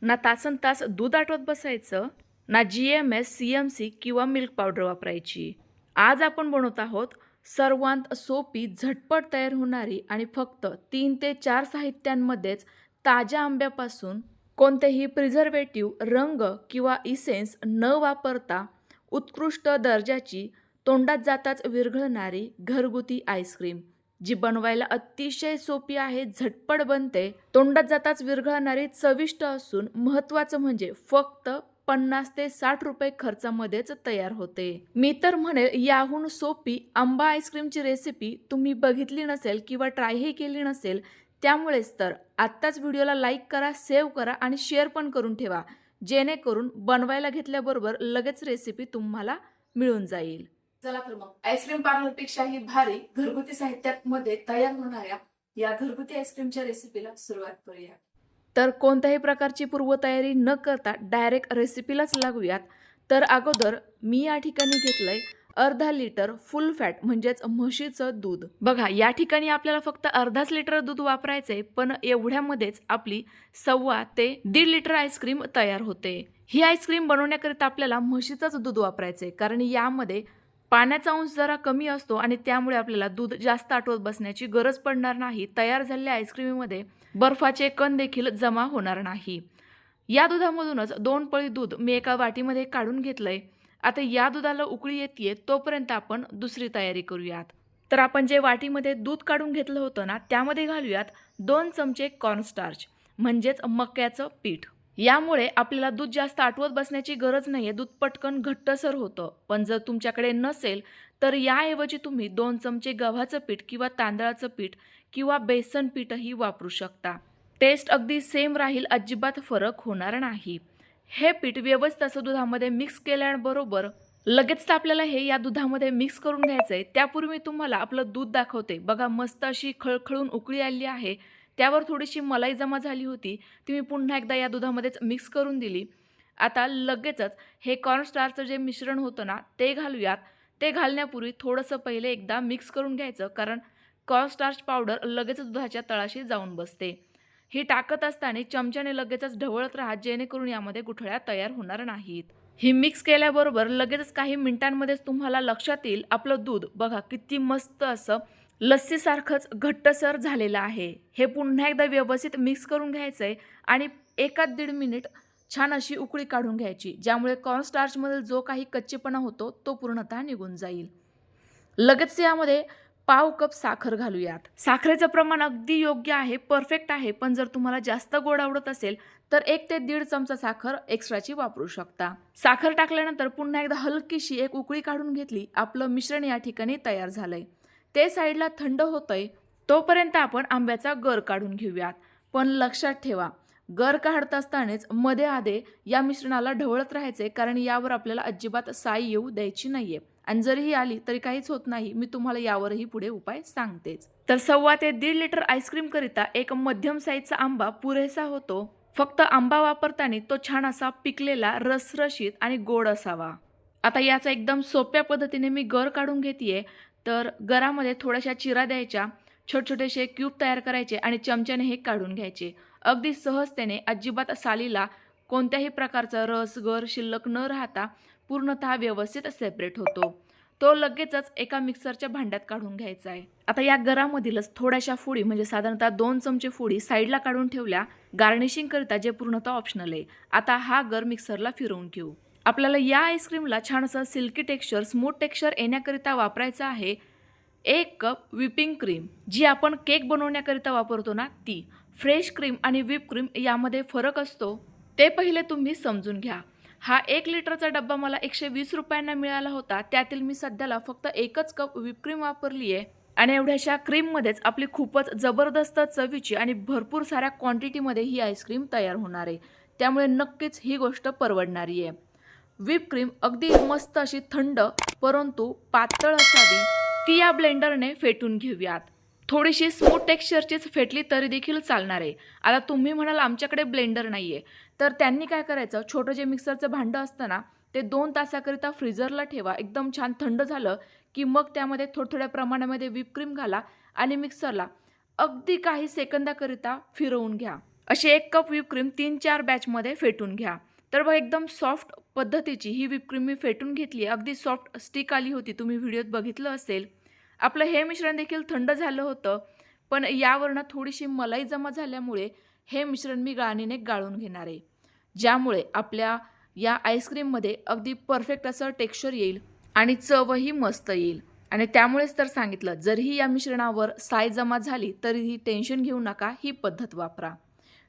ना तासन तास दूध आटवत बसायचं, ना GMS, CMC किंवा मिल्क पावडर वापरायची. आज आपण बनवत आहोत सर्वांत सोपी, झटपट तयार होणारी आणि फक्त 3 ते 4 साहित्यांमध्येच ताज्या आंब्यापासून कोणतेही प्रिझर्वेटिव्ह, रंग किंवा इसेन्स न वापरता उत्कृष्ट दर्जाची, तोंडात जाताच विरघळणारी घरगुती आईस्क्रीम, जी बनवायला अतिशय सोपी आहे, झटपट बनते, तोंडात जाताच विरघळणारी, चविष्ट असून महत्त्वाचं म्हणजे फक्त 50 ते 60 रुपये खर्चामध्येच तयार होते. मी तर म्हणेल याहून सोपी आंबा आईस्क्रीमची रेसिपी तुम्ही बघितली नसेल किंवा ट्रायही केली नसेल. त्यामुळेच तर आत्ताच व्हिडिओला लाईक करा, सेव्ह करा आणि शेअर पण करून ठेवा, जेणेकरून बनवायला घेतल्याबरोबर लगेच रेसिपी तुम्हाला मिळून जाईल. चला तर मग आईस्क्रीम पार्लरपेक्षाही भारी घरगुती साहित्यामध्ये तयार होणाऱ्या या घरगुती आईस्क्रीमच्या रेसिपीला सुरुवात करूया. तर कोणत्याही प्रकारची पूर्वतयारी न करता डायरेक्ट रेसिपीलाच लागूयात. तर अगोदर मी या ठिकाणी घेतलंय अर्धा लिटर फुल फॅट म्हणजेच म्हशीचं दूध. बघा, या ठिकाणी आपल्याला फक्त अर्धाच लिटर दूध वापरायचंय, पण एवढ्यामध्येच आपली 1.25 ते 1.5 लिटर आईस्क्रीम तयार होते. ही आईस्क्रीम बनवण्याकरिता आपल्याला म्हशीचंच दूध वापरायचंय, कारण यामध्ये पाण्याचा अंश जरा कमी असतो आणि त्यामुळे आपल्याला दूध जास्त आटवत बसण्याची गरज पडणार नाही. तयार झालेल्या आईस्क्रीममध्ये बर्फाचे कण देखील जमा होणार नाही. या दुधामधूनच 2 पळी दूध मी एका वाटीमध्ये काढून घेतलंय. आता या दुधाला उकळी येते तोपर्यंत आपण दुसरी तयारी करूयात. तर आपण जे वाटीमध्ये दूध काढून घेतलं होतं ना, त्यामध्ये घालूयात 2 चमचे कॉर्नस्टार्च म्हणजेच मक्याचं पीठ. यामुळे आपल्याला दूध जास्त आटवत बसण्याची गरज नाहीये, दूध पटकन घट्टसर होतं. पण जर तुमच्याकडे नसेल तर याऐवजी तुम्ही 2 चमचे गव्हाचं पीठ किंवा तांदळाचं पीठ किंवा बेसन पीठही वापरू शकता. टेस्ट अगदी सेम राहील, अजिबात फरक होणार नाही. हे पीठ व्यवस्थित असं दुधामध्ये मिक्स केल्याबरोबर लगेच आपल्याला हे या दुधामध्ये मिक्स करून घ्यायचंय. त्यापूर्वी मी तुम्हाला आपलं दूध दाखवते. बघा, मस्त अशी खळखळून उकळी आली आहे. त्यावर थोडीशी मलाई जमा झाली होती, ती मी पुन्हा एकदा या दुधामध्येच मिक्स करून दिली. आता लगेचच हे कॉर्नस्टार्चचं जे मिश्रण होतं ना, ते घालूयात. ते घालण्यापूर्वी थोडंसं पहिले एकदा मिक्स करून घ्यायचं, कारण कॉर्नस्टार्च पावडर लगेच दुधाच्या तळाशी जाऊन बसते. ही टाकत असताना चमच्याने लगेचच ढवळत राहा, जेणेकरून यामध्ये गुठळ्या तयार होणार नाहीत. ही मिक्स केल्याबरोबर लगेचच काही मिनिटांमध्येच तुम्हाला लक्षात येईल आपलं दूध बघा किती मस्त असं लस्सीसारखंच घट्टसर झालेलं आहे. हे पुन्हा एकदा व्यवस्थित मिक्स करून घ्यायचंय आणि 1 ते 1.5 मिनिट छान अशी उकळी काढून घ्यायची, ज्यामुळे कॉर्नस्टार्चमधील जो काही कच्चेपणा होतो तो पूर्णतः निघून जाईल. लगेच यामध्ये पाव कप साखर घालूयात. साखरेचं प्रमाण अगदी योग्य आहे, परफेक्ट आहे. पण जर तुम्हाला जास्त गोड आवडत असेल तर 1 ते 1.5 चमचा साखर एक्स्ट्राची वापरू शकता. साखर टाकल्यानंतर पुन्हा एकदा हलकीशी एक उकळी काढून घेतली. आपलं मिश्रण या ठिकाणी तयार झालंय. ते साईडला थंड होतंय तोपर्यंत आपण आंब्याचा गर काढून घेऊयात. पण लक्षात ठेवा, गर काढत असतानाच मध्ये आधे या मिश्रणाला ढवळत राहायचे, कारण यावर आपल्याला अजिबात साई येऊ द्यायची नाहीये. आणि जरीही आली तरी काहीच होत नाही, मी तुम्हाला यावरही पुढे उपाय सांगतेच. तर 1.25 ते 1.5 लिटर आईस्क्रीम करिता एक मध्यम साईजचा आंबा पुरेसा होतो. फक्त आंबा वापरताना तो छान असा पिकलेला, रसरशीत आणि गोड असावा. आता याचा एकदम सोप्या पद्धतीने मी गर काढून घेतेय. तर गरामध्ये थोड्याशा चिरा द्यायच्या, छोटे छोटेसे क्यूब तयार करायचे आणि चमच्याने हे काढून घ्यायचे. अगदी सहजतेने, अजिबात सालीला कोणत्याही प्रकारचा रस, गर शिल्लक न राहता पूर्णतः व्यवस्थित सेपरेट होतो. तो लगेचच एका मिक्सरच्या भांड्यात काढून घ्यायचा आहे. आता या गरामधीलच थोड्याशा फोडी म्हणजे साधारणतः 2 चमचे फोडी साईडला काढून ठेवल्या गार्निशिंग करिता, जे पूर्णतः ऑप्शनल आहे. आता हा गर मिक्सरला फिरवून घेऊ. आपल्याला या आईस्क्रीमला छान असं सिल्की टेक्स्चर, स्मूथ टेक्स्चर येण्याकरिता वापरायचं आहे 1 कप व्हिपिंग क्रीम, जी आपण केक बनवण्याकरिता वापरतो ना ती. फ्रेश क्रीम आणि व्हिप क्रीम यामध्ये फरक असतो, ते पहिले तुम्ही समजून घ्या. हा 1 लिटरचा डब्बा मला 120 रुपयांना मिळाला होता. त्यातील मी सध्याला फक्त 1च कप व्हिप क्रीम वापरली आहे आणि एवढ्याशा क्रीममध्येच आपली खूपच जबरदस्त चवीची आणि भरपूर साऱ्या क्वांटिटीमध्ये ही आईस्क्रीम तयार होणार आहे. त्यामुळे नक्कीच ही गोष्ट परवडणारी आहे. व्हिप क्रीम अगदी मस्त अशी थंड परंतु पातळ असावी, ती या ब्लेंडरने फेटून घेऊयात. थोडीशी स्मूथ टेक्स्चरचीच फेटली तरी देखील चालणार आहे. आता तुम्ही म्हणाल आमच्याकडे ब्लेंडर नाही आहे, तर त्यांनी काय करायचं, छोटं जे मिक्सरचं भांडं असतं ना, ते 2 तासाकरिता फ्रीजरला ठेवा. एकदम छान थंड झालं की मग त्यामध्ये थोड्या प्रमाणामध्ये व्हिप क्रीम घाला आणि मिक्सरला अगदी काही सेकंदाकरिता फिरवून घ्या. अशी 1 कप व्हिप क्रीम 3-4 बॅचमध्ये फेटून घ्या. तर बघा एकदम सॉफ्ट पद्धतीची ही व्हिप क्रीम मी फेटून घेतली आहे. अगदी सॉफ्ट स्टिक आली होती, तुम्ही व्हिडिओत बघितलं असेल. आपलं हे मिश्रण देखील थंड झालं होतं, पण यावरनं थोडीशी मलाई जमा झाल्यामुळे हे मिश्रण मी गाळणीने गाळून घेणार आहे. ज्यामुळे आपल्या या आईस्क्रीममध्ये अगदी परफेक्ट असं टेक्स्चर येईल आणि चवही मस्त येईल. आणि त्यामुळेच तर सांगितलं, जरीही या मिश्रणावर साय जमा झाली तरीही टेन्शन घेऊ नका, ही पद्धत वापरा.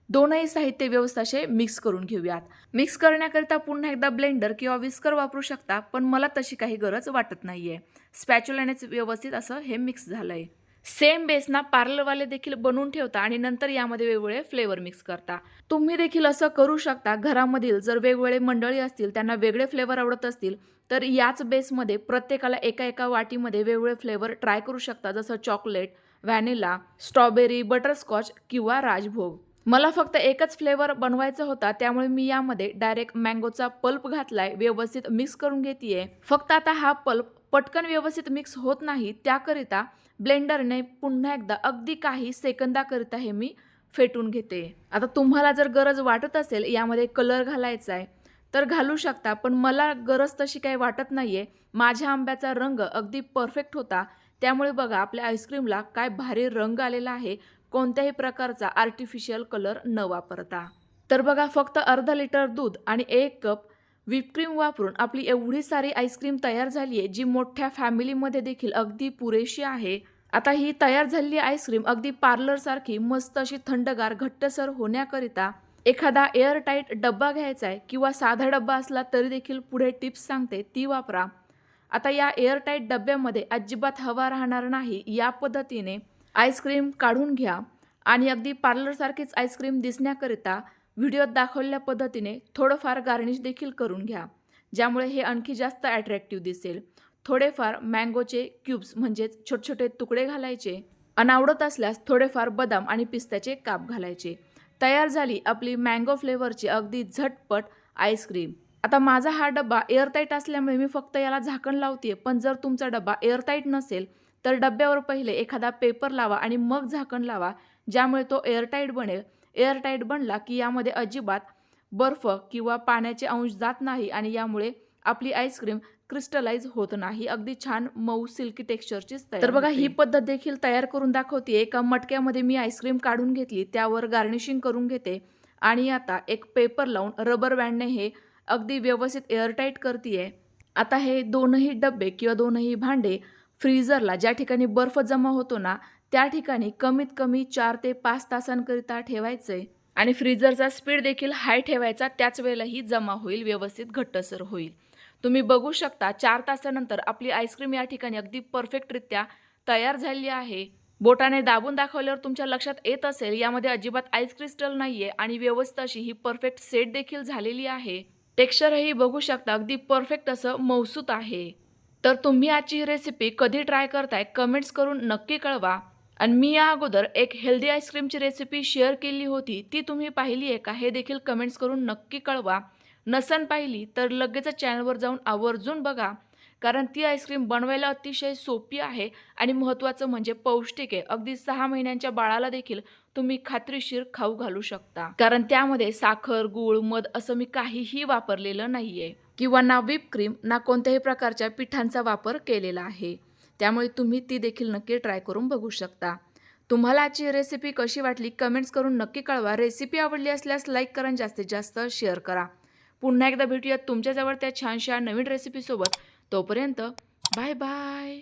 दोनही साहित्य व्यवस्थित असे मिक्स करून घेऊयात. मिक्स करण्याकरिता पुन्हा एकदा ब्लेंडर किंवा विस्कर वापरू शकता, पण मला तशी काही गरज वाटत नाहीये. स्पॅच्युलानेच व्यवस्थित असं हे मिक्स झालंय. सेम बेस ना पार्लरवाले देखील बनवून ठेवता आणि नंतर यामध्ये वेगवेगळे फ्लेवर मिक्स करता. तुम्ही देखील असं करू शकता. घरामधील जर वेगवेगळे मंडळी असतील, त्यांना वेगळे फ्लेवर आवडत असतील, तर याच बेसमध्ये प्रत्येकाला एका वाटीमध्ये वेगवेगळे फ्लेवर ट्राय करू शकता. जसं चॉकलेट, व्हॅनिला, स्ट्रॉबेरी, बटरस्कॉच किंवा राजभोग. मला फक्त एकच फ्लेवर बनवायचा होता, त्यामुळे मी यामध्ये डायरेक्ट मँगोचा पल्प घातलाय. व्यवस्थित मिक्स करून घेतेय. फक्त आता हा पल्प पटकन व्यवस्थित मिक्स होत नाही, त्याकरिता ब्लेंडरने पुन्हा एकदा अगदी काही सेकंदाकरिता हे मी फेटून घेते. आता तुम्हाला जर गरज वाटत असेल यामध्ये कलर घालायचा आहे तर घालू शकता, पण मला गरज तशी काही वाटत नाहीये. माझ्या आंब्याचा रंग अगदी परफेक्ट होता, त्यामुळे बघा आपल्या आईस्क्रीमला काय भारी रंग आलेला आहे, कोणत्याही प्रकारचा आर्टिफिशियल कलर न वापरता. तर बघा फक्त अर्धा लिटर दूध आणि 1 कप व्हिप क्रीम वापरून आपली एवढी सारी आईस्क्रीम तयार झाली आहे, जी मोठ्या फॅमिलीमध्ये देखील अगदी पुरेशी आहे. आता ही तयार झालेली आईस्क्रीम अगदी पार्लरसारखी मस्त अशी थंडगार घट्टसर होण्याकरिता एखादा एअरटाईट डब्बा घ्यायचा आहे किंवा साधा डब्बा असला तरी देखील पुढे टिप्स सांगते ती वापरा. आता या एअरटाईट डब्यामध्ये अजिबात हवा राहणार नाही, या पद्धतीने आईस्क्रीम काढून घ्या आणि अगदी पार्लरसारखीच आईस्क्रीम दिसण्याकरिता व्हिडिओत दाखवलेल्या पद्धतीने थोडंफार गार्निश देखील करून घ्या, ज्यामुळे हे आणखी जास्त अट्रॅक्टिव्ह दिसेल. थोडेफार मँगोचे क्यूब्स म्हणजेच छोटे छोटे तुकडे घालायचे. अनावडत असल्यास थोडेफार बदाम आणि पिस्त्याचे काप घालायचे. तयार झाली आपली मँगो फ्लेवरची अगदी झटपट आईस्क्रीम. आता माझा हा डब्बा एअरटाईट असल्यामुळे मी फक्त याला झाकण लावते, पण जर तुमचा डब्बा एअरटाईट नसेल तर डब्यावर पहिले एखादा पेपर लावा आणि मग झाकण लावा, ज्यामुळे तो एअरटाईट बनेल. एअरटाईट बनला की यामध्ये अजिबात बर्फ किंवा पाण्याचे अंश जात नाही आणि यामुळे आपली आईस्क्रीम क्रिस्टलाइज होत नाही. अगदी छान मऊ सिल्की टेक्स्चरचीच तयार. तर बघा ही पद्धत देखील तयार करून दाखवते. एका मटक्यामध्ये मी आईस्क्रीम काढून घेतली, त्यावर गार्निशिंग करून घेते आणि आता एक पेपर लावून रबर बँडने हे अगदी व्यवस्थित एअरटाईट करतेय. आता हे दोनही डब्बे किंवा दोनही भांडे फ्रीजरला, ज्या ठिकाणी बर्फ जमा होतो ना, त्या ठिकाणी कमीत कमी 4 ते 5 तासांकरिता ठेवायचे आणि फ्रीजरचा स्पीड देखील हाय ठेवायचा. त्याच वेळेला ही जमा होईल, व्यवस्थित घट्टसर होईल. तुम्ही बघू शकता 4 तासानंतर आपली आईस्क्रीम या ठिकाणी अगदी परफेक्टरित्या तयार झाली आहे. बोटाने दाबून दाखवल्यावर तुमच्या लक्षात येत असेल यामध्ये अजिबात आईस क्रिस्टल नाहीये आणि व्यवस्थित अशी ही परफेक्ट सेट देखील झालेली आहे. टेक्स्चरही बघू शकता अगदी परफेक्ट असं मऊसूत आहे. तर तुम्ही आजची रेसिपी कधी ट्राय करताय कमेंट्स करून नक्की कळवा. आणि मी या अगोदर एक हेल्दी आईस्क्रीमची रेसिपी शेअर केली होती, ती तुम्ही पाहिली आहे का हे देखील कमेंट्स करून नक्की कळवा. नसन पाहिली तर लगेच चॅनलवर जाऊन आवर्जून बघा, कारण ती आईस्क्रीम बनवायला अतिशय सोपी आहे आणि महत्त्वाचं म्हणजे पौष्टिक आहे. अगदी 6 महिन्यांच्या बाळाला देखील तुम्ही खात्रीशीर खाऊ घालू शकता, कारण त्यामध्ये साखर, गूळ, मध असं मी काहीही वापरलेलं नाहीये किंवा ना व्हिप क्रीम ना कोणत्याही प्रकारच्या पिठांचा वापर केलेला आहे. त्यामुळे तुम्ही ती देखील नक्की ट्राय करून बघू शकता. तुम्हाला आजची रेसिपी कशी वाटली कमेंट्स करून नक्की कळवा. रेसिपी आवडली असल्यास लाईक करा, जास्तीत जास्त शेअर करा. पुन्हा एकदा भेटूयात तुमच्याजवळ त्या छानशा नवीन रेसिपीसोबत. तोपर्यंत बाय बाय.